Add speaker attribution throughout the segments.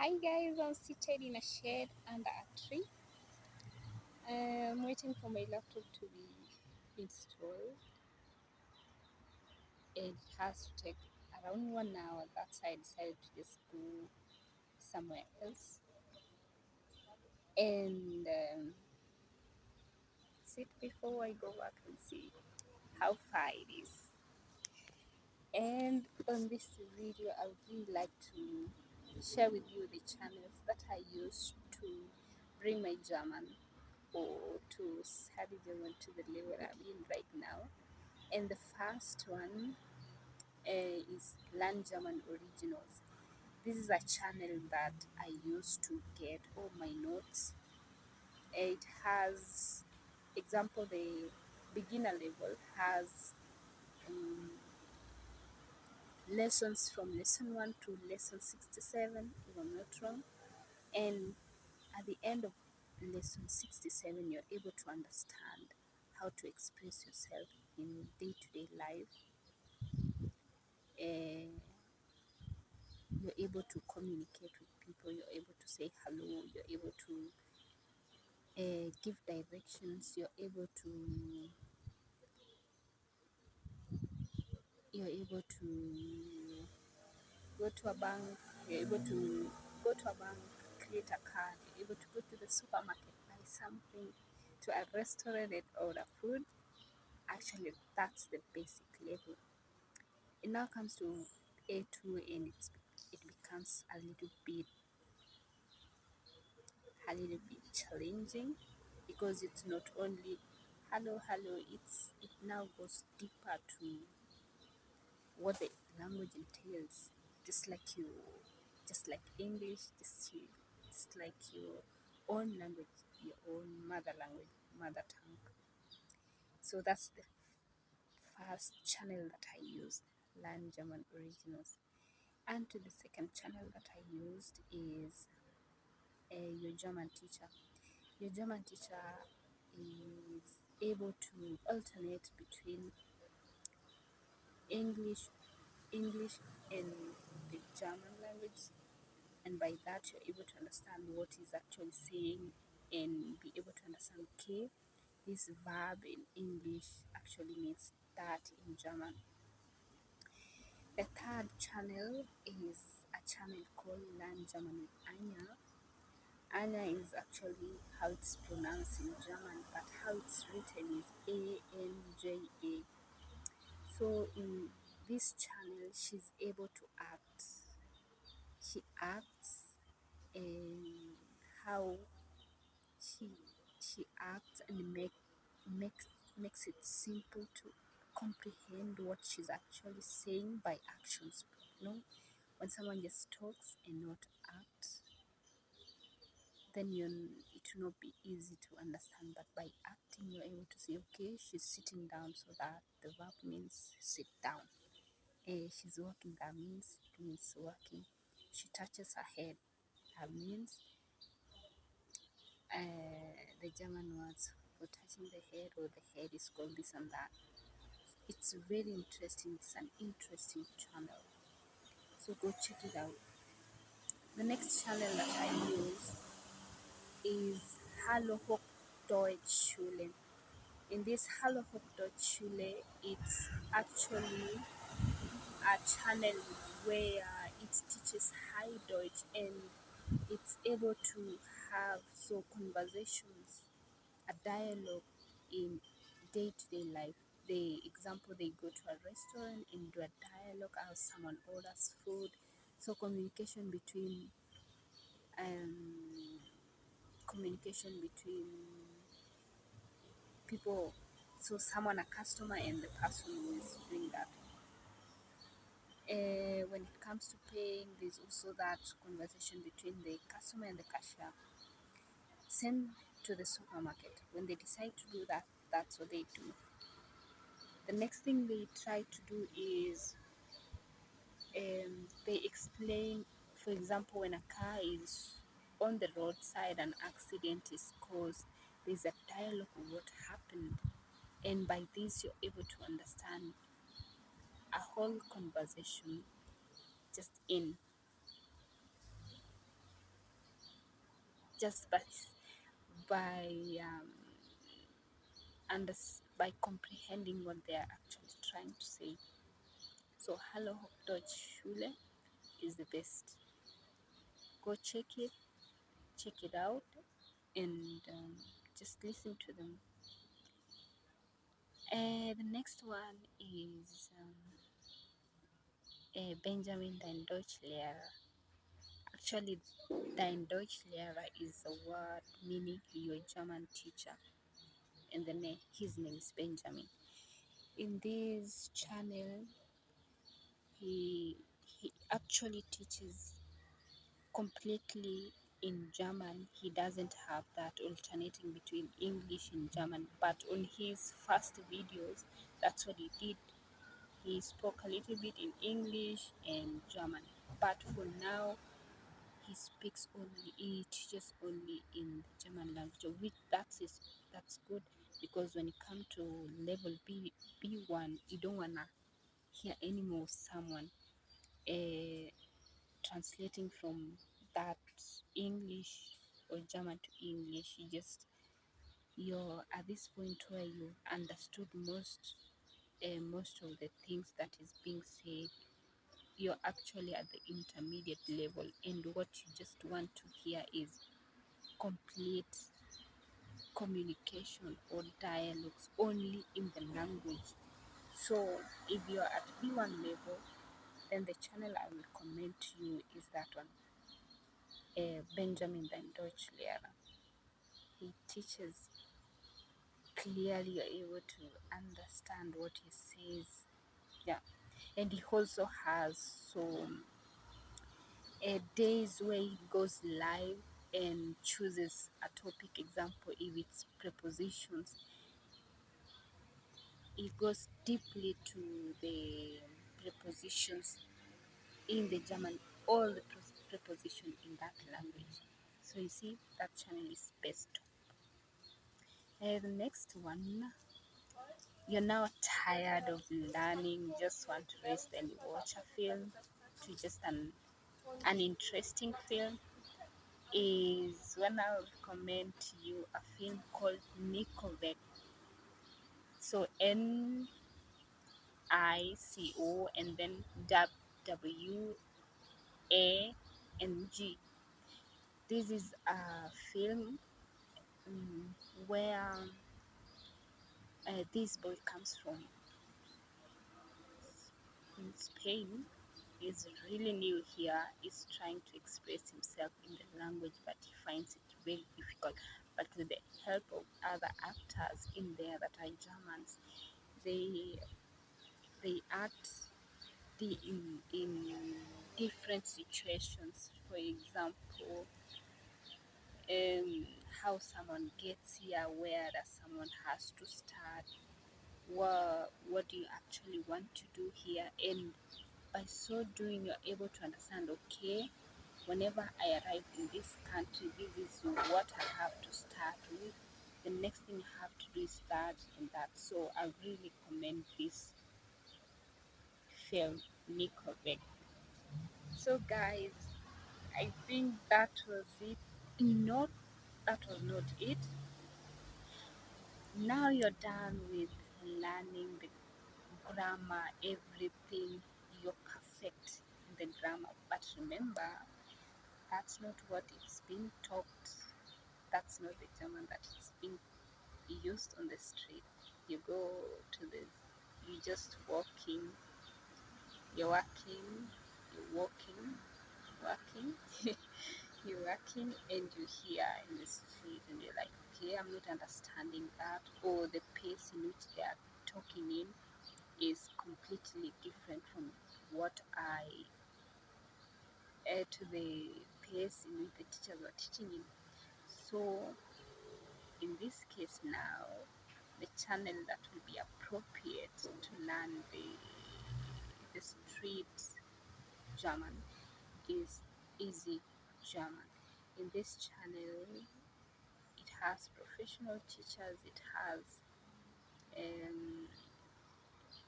Speaker 1: Hi guys, I'm seated in a shed under a tree. I'm waiting for my laptop to be installed. It has to take around 1 hour. That's why I decided to just go somewhere else and sit before I go back and see how far it is. And on this video, I would really like to share with you the channels that I use to bring my German or to study German to the level I'm in right now. And the first one is Learn German Originals. This is a channel that I use to get all my notes. It has, example, the beginner level has um, lessons from lesson 1 to lesson 67, if I'm not wrong. And at the end of lesson 67, you're able to understand how to express yourself in day to day life. Uh, you're able to communicate with people, you're able to say hello, you're able to give directions, you're able to go to a bank, you're able to go to a bank, create a card, you're able to go to the supermarket, buy something, to a restaurant and order food. Actually, that's the basic level. It now comes to A2 and it becomes a little bit challenging because it's not only hello, it now goes deeper to what the language entails, just like you just like English, just like your own language, your own mother language, mother tongue. So that's the first channel that I used, Learn German Originals. And to the second channel that I used is Your German Teacher. Your German Teacher is able to alternate between English, English and the German language, and by that you're able to understand what he's actually saying and be able to understand, okay, this verb in English actually means that in German. The third channel is a channel called Learn German with Anya. Anya is actually how it's pronounced in German, but how it's written is Anja. So in this channel, she's able to act. She acts and how she she acts and makes makes it simple to comprehend what she's actually saying by actions. When someone just talks and not acts, then it will not be easy to understand. But by acting, you're able to say, okay, she's sitting down, so that the verb means sit down. She's walking, that means it means walking. She touches her head, that means the German words for touching the head, or the head is called this and that. It's very interesting. It's an interesting channel. So go check it out. The next channel that I use is Hallo Hoch Deutsch Schule. In this Hallo Hoch Deutsch Schule, it's actually a channel where it teaches High Deutsch, and it's able to have conversations, a dialogue in day-to-day life. The example, they go to a restaurant and do a dialogue as someone orders food. So um, communication between people. So someone, a customer, and the person who is doing that. When it comes to paying, there's also that conversation between the customer and the cashier. Same to the supermarket. When they decide to do that, that's what they do. The next thing they try to do is they explain, for example, when a car is on the roadside, an accident is caused, there's a dialogue of what happened. And by this, you're able to understand a whole conversation just in just by under, by comprehending what they are actually trying to say. So Hello Deutsch Schule is the best. Go check it out, and just listen to them. The next one is Benjamin Dein Deutschlehrer. Actually, Dein Deutschlehrer is a word meaning your German teacher, and his name is Benjamin. In this channel, he actually teaches completely in German. He doesn't have that alternating between English and German, but on his first videos, that's what he did. He spoke a little bit in English and German, but for now he teaches only in the German language, which that's good, because when you come to level B1, you don't wanna hear anymore someone translating from that English or German to English. You're at this point where you've understood most of the things that is being said. You're actually at the intermediate level, and what you just want to hear is complete communication or dialogues only in the language. So if you're at B1 level, then the channel I will recommend to you is that one, Benjamin Dein Deutschlehrer. He teaches clearly, you're able to understand what he says. Yeah, and he also has some days where he goes live and chooses a topic. Example, if it's prepositions, he goes deeply to the prepositions in the German, all the preposition in that language. So you see, that channel is best. The next one, you're now tired of learning, just want to rest and watch a film, to just an interesting film, is when I recommend to you a film called Nickelback. So NICO and then WANG. This is a film where this boy comes from Spain. He's really new here. He's trying to express himself in the language, but he finds it very difficult. But with the help of other actors in there that are Germans, they act in different situations. For example, how someone gets here, where does someone has to start, what do you actually want to do here, and by so doing you're able to understand, okay, whenever I arrive in this country, this is what I have to start with. The next thing I have to do is that and that. So I really recommend this film, Nickelback. So guys, I think that was it. Not that was not it. Now you're done with learning the grammar, everything. You're perfect in the grammar. But remember, that's not what it's being taught. That's not the German that is being used on the street. You go to you just walking, you're walking, you're walking, walking, you're walking, and you hear in the street, and you're like, okay, I'm not understanding that, or the pace in which they are talking in is completely different from what I to the pace in which the teachers were teaching in. So in this case now, the channel that will be appropriate to learn the street German is Easy German. In this channel, it has professional teachers, it has um,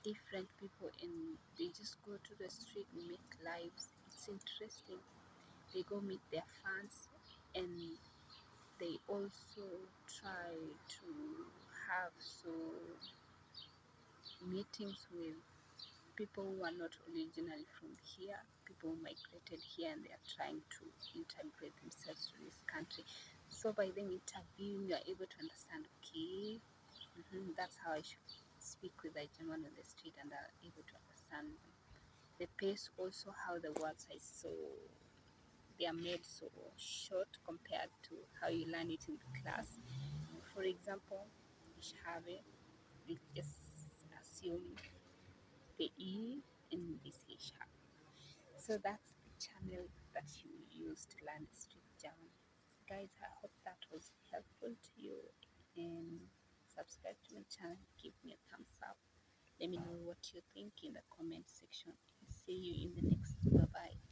Speaker 1: different people, and they just go to the street and make lives. It's interesting. They go meet their fans, and they also try to have meetings with people who are not originally from here, people who migrated here and they are trying to integrate themselves to this country. So by them interviewing, you are able to understand, okay, that's how I should speak with a German on the street, and are able to understand them. The pace also, how the words are they are made so short compared to how you learn it in the class. For example, ich habe, we just assume the E and this ich habe. So that's the channel that you use to learn the street German. Guys, I hope that was helpful to you, and subscribe to my channel, give me a thumbs up. Let me know what you think in the comment section. See you in the next. Bye bye.